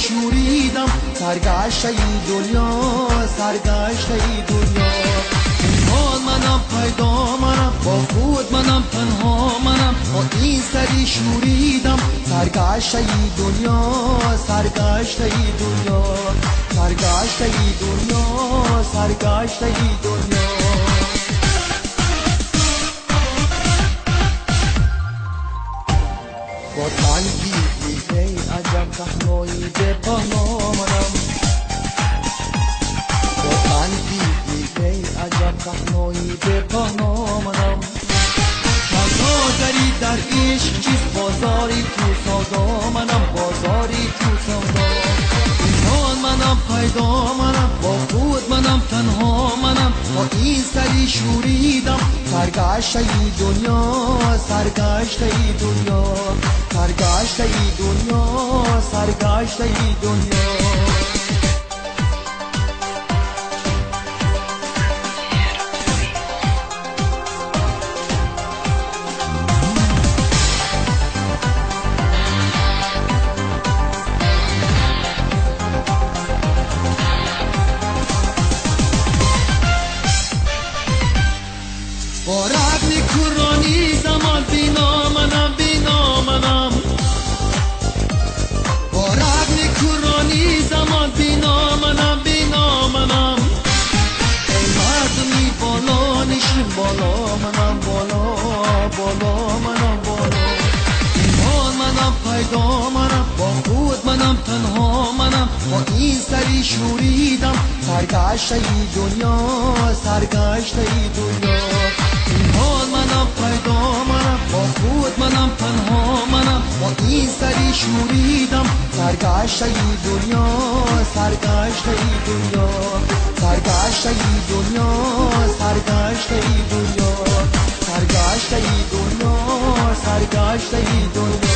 شوریدم سرگشته ای دنیا، سرگشته ای دنیا. حال منم پیدا منم، با خود منم تنها منم، با این سری شوریدم سرگشته ای دنیا، سرگشته ای دنیا، سرگشته ای دنیا، سرگشته ای دنیا. با تنگی ای عجب تنهایی به پناه منم، با تنگی ای عجب تنهایی به پناه منم. تنها دری در عشق چیست، بازاری تو سودا منم، بازاری تو سودا. این حال منم پیدا منم، با خود منم تنها منم، با این سری شوریدم سرگشته ای دنیا، سرگشته ای دنیا، سرگشته ای دنیا، سرگشته ای دنیا. با رغم کرانی زمان بینا منم، بینا منم، با رغم کرانی زمان بینا منم، بینا منم. ای مردمی بالا نشین، بالا منم، بالا بالا منم، بالا. این حال منم پیدا منم، با خود منم تنها منم، با این سری شوریدم سرگشته ای دنیا، سرگشته ای دنیا. این حال منم پیدا منم، با خود منم تنها منم، با این سری شوریدم سرگشته ای دنیا، سرگشته ای دنیا، سرگشته ای دنیا، سرگشته ای دنیا، سرگشته ای دنیا، سرگشته ای دنیا.